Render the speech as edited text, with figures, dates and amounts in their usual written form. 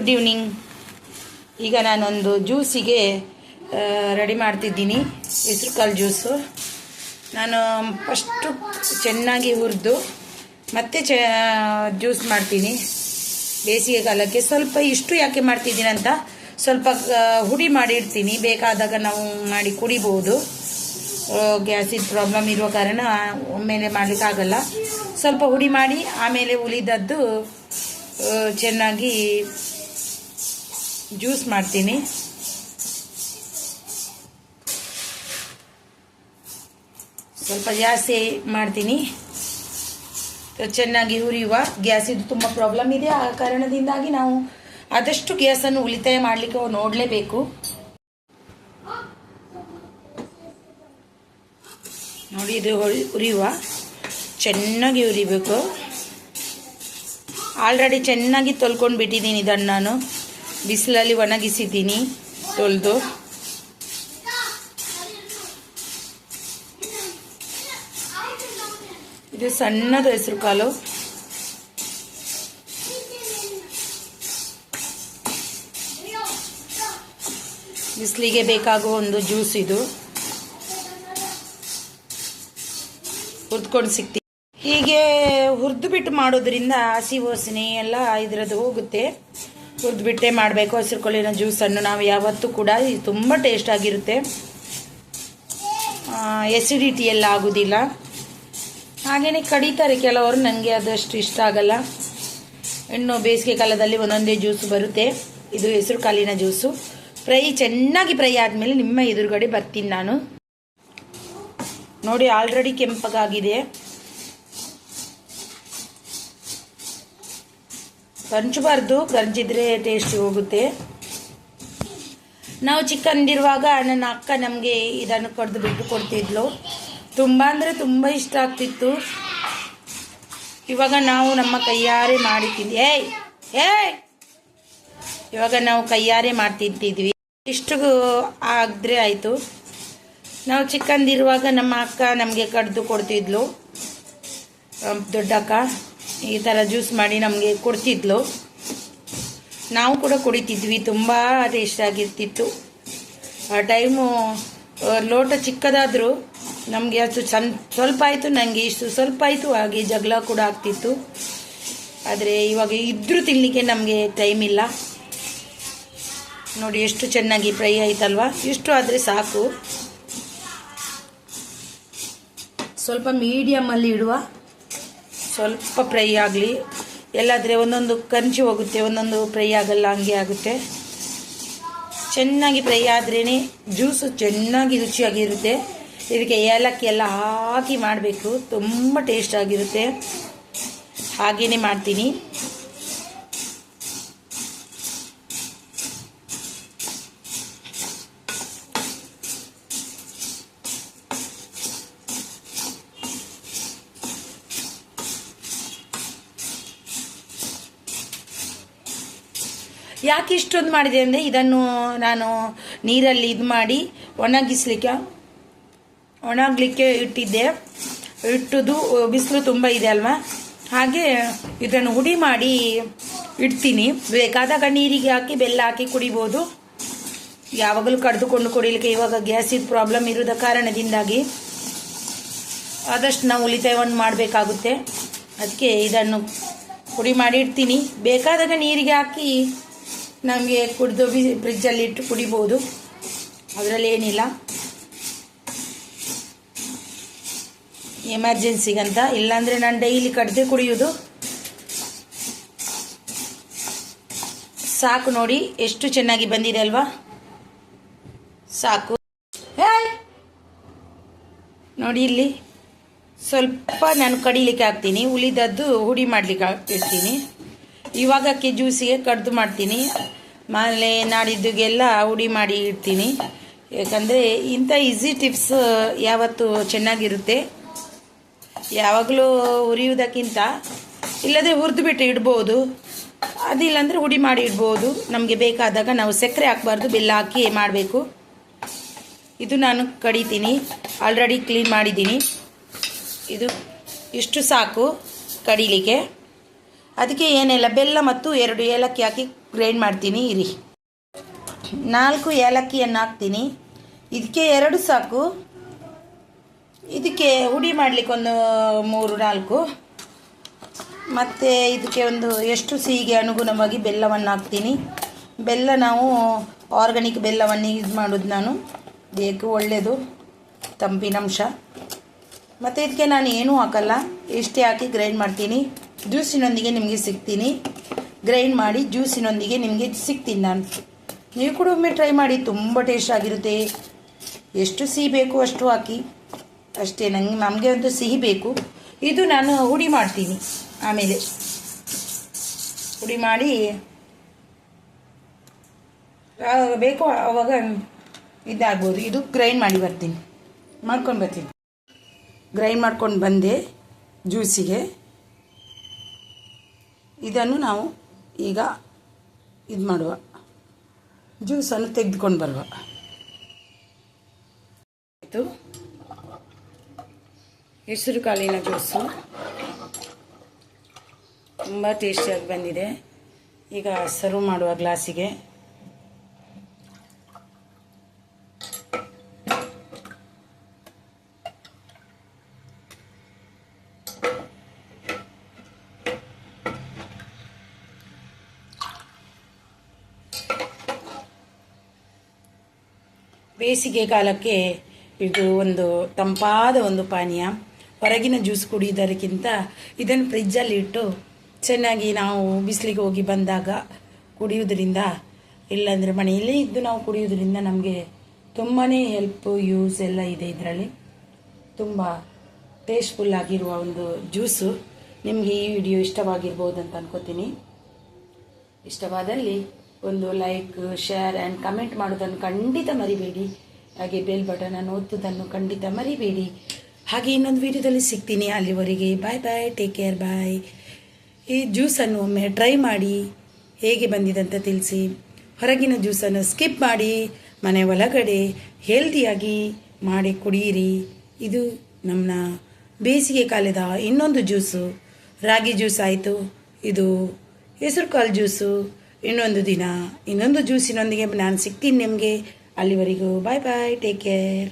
Good evening. ಈಗ ನಾನೊಂದು ಜ್ಯೂಸಿಗೆ ready ಮಾಡ್ತಿದ್ದೀನಿ. ಹೆಸರುಕಾಳು ಜ್ಯೂಸು. ನಾನು ಫಸ್ಟು ಚೆನ್ನಾಗಿ ಹುರಿದು ಮತ್ತೆ ಜ್ಯೂಸ್ ಮಾಡ್ತೀನಿ. ಬೇಸಿಗೆ ಕಾಲಕ್ಕೆ ಸ್ವಲ್ಪ ಇಷ್ಟು ಯಾಕೆ ಮಾಡ್ತಿದ್ದೀನಿ ಅಂತ ಸ್ವಲ್ಪ ಹುಡಿ ಮಾಡಿಡ್ತೀನಿ. ಬೇಕಾದಾಗ ನಾವು ಮಾಡಿ ಕುಡಿಬೋದು. ಗ್ಯಾಸಿನ ಪ್ರಾಬ್ಲಮ್ ಇರುವ ಕಾರಣ ಒಮ್ಮೆಲೆ ಮಾಡಲಿಕ್ಕಾಗಲ್ಲ. ಸ್ವಲ್ಪ ಹುಡಿ ಮಾಡಿ ಆಮೇಲೆ ಉಳಿದದ್ದು ಚೆನ್ನಾಗಿ ಜ್ಯೂಸ್ ಮಾಡ್ತೀನಿ. ಸ್ವಲ್ಪ ಜಾಸ್ತಿ ಮಾಡ್ತೀನಿ. ಚೆನ್ನಾಗಿ ಹುರಿಯುವ. ಗ್ಯಾಸಿದು ತುಂಬ ಪ್ರಾಬ್ಲಮ್ ಇದೆ. ಆ ಕಾರಣದಿಂದಾಗಿ ನಾವು ಆದಷ್ಟು ಗ್ಯಾಸನ್ನು ಉಳಿತಾಯ ಮಾಡಲಿಕ್ಕೆ ನೋಡಲೇಬೇಕು. ನೋಡಿ, ಇದು ಹುರಿಯುವ. ಚೆನ್ನಾಗಿ ಹುರಿಬೇಕು. ಆಲ್ರೆಡಿ ಚೆನ್ನಾಗಿ ತೊಳ್ಕೊಂಡು ಬಿಟ್ಟಿದ್ದೀನಿ. ಇದನ್ನು ನಾನು ಬಿಸಿಲಲ್ಲಿ ಒಣಗಿಸಿದ್ದೀನಿ ತೊಳೆದು. ಇದು ಸಣ್ಣದು ಹೆಸರು ಕಾಳು. ಬಿಸಿಲಿಗೆ ಬೇಕಾಗುವ ಒಂದು ಜ್ಯೂಸ್ ಇದು. ಹುರಿದ್ಕೊಂಡು ಸಿಗ್ತೀವಿ. ಹೀಗೆ ಹುರಿದು ಬಿಟ್ಟು ಮಾಡೋದ್ರಿಂದ ಹಸಿ ವಾಸನೆ ಎಲ್ಲ ಇದರದ್ದು ಹೋಗುತ್ತೆ. ಹುರಿದು ಬಿಟ್ಟೇ ಮಾಡಬೇಕು. ಹಸಿರು ಕಾಳಿನ ಜ್ಯೂಸನ್ನು ನಾವು ಯಾವತ್ತೂ ಕೂಡ ತುಂಬ ಟೇಸ್ಟ್ ಆಗಿರುತ್ತೆ. ಎಸಿಡಿಟಿ ಎಲ್ಲ ಆಗೋದಿಲ್ಲ. ಹಾಗೆಯೇ ಕಡಿತಾರೆ ಕೆಲವರು. ನನಗೆ ಅದಷ್ಟು ಇಷ್ಟ ಆಗಲ್ಲ. ಇನ್ನು ಬೇಸಿಗೆ ಕಾಲದಲ್ಲಿ ಒಂದೊಂದೇ ಜ್ಯೂಸ್ ಬರುತ್ತೆ. ಇದು ಹೆಸರು ಕಾಳಿನ ಜ್ಯೂಸು. ಚೆನ್ನಾಗಿ ಫ್ರೈ ಆದಮೇಲೆ ನಿಮ್ಮ ಎದುರುಗಡೆ ಬರ್ತೀನಿ ನಾನು. ನೋಡಿ, ಆಲ್ರೆಡಿ ಕೆಂಪಗಾಗಿದೆ. ಗಂಚಬಾರ್ದು. ಗಂಜಿದ್ರೆ ಟೇಸ್ಟ್ ಹೋಗುತ್ತೆ. ನಾವು ಚಿಕ್ಕಂದಿರುವಾಗ ನನ್ನ ಅಕ್ಕ ನಮಗೆ ಇದನ್ನು ಕಡ್ದು ಬಿಟ್ಟು ಕೊಡ್ತಿದ್ಲು. ತುಂಬ ಅಂದರೆ ತುಂಬ ಇಷ್ಟ ಆಗ್ತಿತ್ತು. ಇವಾಗ ನಾವು ನಮ್ಮ ಕೈಯಾರೆ ಮಾಡಿ ಇವಾಗ ನಾವು ಕೈಯಾರೆ ಮಾಡ್ತಿದ್ವಿ. ಇಷ್ಟು ಆದರೆ ಆಯಿತು. ನಾವು ಚಿಕ್ಕಂದಿರುವಾಗ ನಮ್ಮ ಅಕ್ಕ ನಮಗೆ ಕಡ್ದು ಕೊಡ್ತಿದ್ಲು. ದೊಡ್ಡಕ್ಕ ಈ ಥರ ಜ್ಯೂಸ್ ಮಾಡಿ ನಮಗೆ ಕೊಡ್ತಿದ್ಲು. ನಾವು ಕೂಡ ಕುಡಿತಿದ್ವಿ. ತುಂಬ ಟೇಸ್ಟ್ ಆಗಿರ್ತಿತ್ತು. ಆ ಟೈಮು ಲೋಟ ಚಿಕ್ಕದಾದರೂ ನಮಗೆ ಅಷ್ಟು ಸ್ವಲ್ಪ ಆಯಿತು, ನನಗೆ ಇಷ್ಟು ಸ್ವಲ್ಪ ಆಯಿತು. ಹಾಗೆ ಜಗಳ ಕೂಡ ಆಗ್ತಿತ್ತು. ಆದರೆ ಇವಾಗ ಇದ್ರೂ ತಿನ್ನಲಿಕ್ಕೆ ನಮಗೆ ಟೈಮ್ ಇಲ್ಲ. ನೋಡಿ ಎಷ್ಟು ಚೆನ್ನಾಗಿ ಫ್ರೈ ಆಯ್ತಲ್ವಾ. ಇಷ್ಟು ಆದರೆ ಸಾಕು. ಸ್ವಲ್ಪ ಮೀಡಿಯಮಲ್ಲಿ ಇಡುವ. ಸ್ವಲ್ಪ ಫ್ರೈ ಆಗಲಿ. ಎಲ್ಲಾದರೆ ಒಂದೊಂದು ಕಂಚಿ ಹೋಗುತ್ತೆ, ಒಂದೊಂದು ಫ್ರೈ ಆಗಲ್ಲ. ಹಂಗೆ ಆಗುತ್ತೆ. ಚೆನ್ನಾಗಿ ಫ್ರೈ ಆದ್ರೇ ಜ್ಯೂಸು ಚೆನ್ನಾಗಿ ರುಚಿಯಾಗಿರುತ್ತೆ. ಇದಕ್ಕೆ ಏಲಕ್ಕಿ ಎಲ್ಲ ಹಾಕಿ ಮಾಡಬೇಕು. ತುಂಬ ಟೇಸ್ಟ್ ಆಗಿರುತ್ತೆ. ಹಾಗೇ ಮಾಡ್ತೀನಿ. ಯಾಕೆ ಇಷ್ಟೊಂದು ಮಾಡಿದೆ ಅಂದರೆ ಇದನ್ನು ನಾನು ನೀರಲ್ಲಿ ಇದು ಮಾಡಿ ಒಣಗಲಿಕ್ಕೆ ಇಟ್ಟಿದ್ದೆ. ಇಟ್ಟುದು ಬಿಸಿಲು ತುಂಬ ಇದೆ ಅಲ್ವಾ, ಹಾಗೆ ಇದನ್ನು ಹುಡಿ ಮಾಡಿ ಇಡ್ತೀನಿ. ಬೇಕಾದಾಗ ನೀರಿಗೆ ಹಾಕಿ ಬೆಲ್ಲ ಹಾಕಿ ಕುಡಿಬೋದು. ಯಾವಾಗಲೂ ಕಡಿದುಕೊಂಡು ಕುಡಿಲಿಕ್ಕೆ ಇವಾಗ ಗ್ಯಾಸಿನ ಪ್ರಾಬ್ಲಮ್ ಇರೋದ ಕಾರಣದಿಂದಾಗಿ ಆದಷ್ಟು ನಾವು ಉಳಿತಾಯವನ್ನು ಮಾಡಬೇಕಾಗುತ್ತೆ. ಅದಕ್ಕೆ ಇದನ್ನು ಹುಡಿ ಮಾಡಿ ಇಡ್ತೀನಿ. ಬೇಕಾದಾಗ ನೀರಿಗೆ ಹಾಕಿ ನಮಗೆ ಕುಡಿದು ಫ್ರಿಜ್ಜಲ್ಲಿ ಇಟ್ಟು ಕುಡಿಬೋದು. ಅದರಲ್ಲಿ ಏನಿಲ್ಲ. ಎಮರ್ಜೆನ್ಸಿಗಂತ. ಇಲ್ಲಾಂದರೆ ನಾನು ಡೈಲಿ ಕಡ್ದೆ ಕುಡಿಯೋದು. ಸಾಕು. ನೋಡಿ ಎಷ್ಟು ಚೆನ್ನಾಗಿ ಬಂದಿದೆ ಅಲ್ವಾ. ಸಾಕು. ನೋಡಿ, ಇಲ್ಲಿ ಸ್ವಲ್ಪ ನಾನು ಕಡಿಲಿಕ್ಕೆ ಹಾಕ್ತೀನಿ. ಉಳಿದದ್ದು ಹುಡಿ ಮಾಡಲಿಕ್ಕೆ ಇಡ್ತೀನಿ. ಇವಾಗಕ್ಕೆ ಜ್ಯೂಸಿಗೆ ಕಡ್ದು ಮಾಡ್ತೀನಿ. ಆಮೇಲೆ ನಾಡಿದ್ದಿಗೆಲ್ಲ ಹುಡಿ ಮಾಡಿ ಇಡ್ತೀನಿ. ಯಾಕಂದರೆ ಇಂಥ ಈಸಿ ಟಿಪ್ಸ್ ಯಾವತ್ತೂ ಚೆನ್ನಾಗಿರುತ್ತೆ. ಯಾವಾಗಲೂ ಹುರಿಯುವುದಕ್ಕಿಂತ ಇಲ್ಲದೆ ಹುರಿದು ಬಿಟ್ಟು ಇಡ್ಬೋದು. ಅದಿಲ್ಲಾಂದರೆ ಹುಡಿ ಮಾಡಿ ಇಡ್ಬೋದು. ನಮಗೆ ಬೇಕಾದಾಗ ನಾವು ಸಕ್ಕರೆ ಹಾಕಬಾರ್ದು, ಬೆಲ್ಲ ಹಾಕಿ ಮಾಡಬೇಕು. ಇದು ನಾನು ಕಡಿತೀನಿ. ಆಲ್ರೆಡಿ ಕ್ಲೀನ್ ಮಾಡಿದ್ದೀನಿ. ಇದು ಇಷ್ಟು ಸಾಕು ಕಡಿಲಿಕ್ಕೆ. ಅದಕ್ಕೆ ಏನಿಲ್ಲ, ಬೆಲ್ಲ ಮತ್ತು 2 ಏಲಕ್ಕಿ ಹಾಕಿ ಗ್ರೈಂಡ್ ಮಾಡ್ತೀನಿ. ಇರಿ, 4 ಏಲಕ್ಕಿಯನ್ನು ಹಾಕ್ತೀನಿ. ಇದಕ್ಕೆ 2 ಸಾಕು. ಇದಕ್ಕೆ ಹುಡಿ ಮಾಡಲಿಕ್ಕೆ ಒಂದು 3-4, ಮತ್ತು ಇದಕ್ಕೆ ಒಂದು ಎಷ್ಟು ಸಿಹಿಗೆ ಅನುಗುಣವಾಗಿ ಬೆಲ್ಲವನ್ನು ಹಾಕ್ತೀನಿ. ಬೆಲ್ಲ ನಾವು ಆರ್ಗಾನಿಕ್ ಬೆಲ್ಲವನ್ನು ಯೂಸ್ ಮಾಡೋದು ನಾನು, ದೇಹಕ್ಕೆ ಒಳ್ಳೆಯದು, ತಂಪಿನಂಶ. ಮತ್ತು ಇದಕ್ಕೆ ನಾನು ಏನೂ ಹಾಕಲ್ಲ, ಇಷ್ಟೇ ಹಾಕಿ ಗ್ರೈಂಡ್ ಮಾಡ್ತೀನಿ. ಜ್ಯೂಸಿನೊಂದಿಗೆ ನಿಮಗೆ ಸಿಗ್ತೀನಿ, ಗ್ರೈಂಡ್ ಮಾಡಿ ಜ್ಯೂಸಿನೊಂದಿಗೆ ನಿಮಗೆ ಸಿಗ್ತೀನಿ ನಾನು. ನೀವು ಕೂಡ ಒಮ್ಮೆ ಟ್ರೈ ಮಾಡಿ, ತುಂಬ ಟೇಸ್ಟ್ ಆಗಿರುತ್ತೆ. ಎಷ್ಟು ಸಿಹಿ ಬೇಕು ಅಷ್ಟು ಹಾಕಿ, ಅಷ್ಟೇ. ನಮಗೆ ಒಂದು ಸಿಹಿ ಬೇಕು. ಇದು ನಾನು ಹುಡಿ ಮಾಡ್ತೀನಿ. ಆಮೇಲೆ ಹುಡಿ ಮಾಡಿ ಬೇಕು ಆವಾಗ ಇದಾಗ್ಬೋದು. ಇದು ಗ್ರೈಂಡ್ ಮಾಡಿ ಮಾಡ್ಕೊಂಡು ಬರ್ತೀನಿ. ಗ್ರೈಂಡ್ ಮಾಡ್ಕೊಂಡು ಬಂದೆ ಜ್ಯೂಸಿಗೆ. ಇದನ್ನು ನಾವು ಈಗ ಇದು ಮಾಡುವ, ಜ್ಯೂಸನ್ನು ತೆಗೆದುಕೊಂಡು ಬರುವ. ಆಯಿತು, ಹೆಸರು ಕಾಳಿನ ಜ್ಯೂಸು ತುಂಬ ಟೇಸ್ಟಿಯಾಗಿ ಬಂದಿದೆ. ಈಗ ಸರ್ವ್ ಮಾಡುವ ಗ್ಲಾಸಿಗೆ. ಬೇಸಿಗೆ ಕಾಲಕ್ಕೆ ಇದು ಒಂದು ತಂಪಾದ ಒಂದು ಪಾನೀಯ. ಹೊರಗಿನ ಜ್ಯೂಸ್ ಕುಡಿಯೋದಕ್ಕಿಂತ ಇದನ್ನು ಫ್ರಿಜ್ಜಲ್ಲಿ ಇಟ್ಟು ಚೆನ್ನಾಗಿ ನಾವು ಬಿಸಿಲಿಗೆ ಹೋಗಿ ಬಂದಾಗ ಕುಡಿಯೋದ್ರಿಂದ, ಇಲ್ಲಾಂದರೆ ಮನೆಯಲ್ಲೇ ಇದ್ದು ನಾವು ಕುಡಿಯೋದ್ರಿಂದ ನಮಗೆ ತುಂಬಾ ಹೆಲ್ಪ್, ಯೂಸ್ ಎಲ್ಲ ಇದೆ. ಇದರಲ್ಲಿ ತುಂಬ ಟೇಸ್ಟ್ಫುಲ್ ಆಗಿರುವ ಒಂದು ಜ್ಯೂಸು. ನಿಮಗೆ ಈ ವಿಡಿಯೋ ಇಷ್ಟವಾಗಿರ್ಬೋದು ಅಂತ ಅನ್ಕೋತೀನಿ. ಇಷ್ಟವಾದಲ್ಲಿ ಒಂದು ಲೈಕ್, ಶೇರ್ ಆ್ಯಂಡ್ ಕಮೆಂಟ್ ಮಾಡೋದನ್ನು ಖಂಡಿತ ಮರಿಬೇಡಿ. ಹಾಗೆ ಬೆಲ್ ಬಟನನ್ನು ಒತ್ತುವುದನ್ನು ಖಂಡಿತ ಮರಿಬೇಡಿ. ಹಾಗೆ ಇನ್ನೊಂದು ವಿಡಿಯೋದಲ್ಲಿ ಸಿಗ್ತೀನಿ. ಅಲ್ಲಿವರೆಗೆ ಬಾಯ್ ಬಾಯ್, ಟೇಕ್ ಕೇರ್, ಬಾಯ್. ಈ ಜ್ಯೂಸನ್ನು ಒಮ್ಮೆ ಟ್ರೈ ಮಾಡಿ ಹೇಗೆ ಬಂದಿದೆ ಅಂತ ತಿಳಿಸಿ. ಹೊರಗಿನ ಜ್ಯೂಸನ್ನು ಸ್ಕಿಪ್ ಮಾಡಿ ಮನೆ ಒಳಗಡೆ ಹೆಲ್ದಿಯಾಗಿ ಮಾಡಿ ಕುಡಿಯಿರಿ. ಇದು ನಮ್ಮ ಬೇಸಿಗೆ ಕಾಲದ ಇನ್ನೊಂದು ಜ್ಯೂಸು. ರಾಗಿ ಜ್ಯೂಸ್ ಆಯಿತು, ಇದು ಹೆಸರು ಕಾಳು ಜ್ಯೂಸು. ಇನ್ನೊಂದು ದಿನ ಇನ್ನೊಂದು ಜ್ಯೂಸಿನೊಂದಿಗೆ ನಾನು ಸಿಗ್ತೀನಿ ನಿಮಗೆ. ಅಲ್ಲಿವರೆಗೂ ಬಾಯ್ ಬಾಯ್, ಟೇಕ್ ಕೇರ್.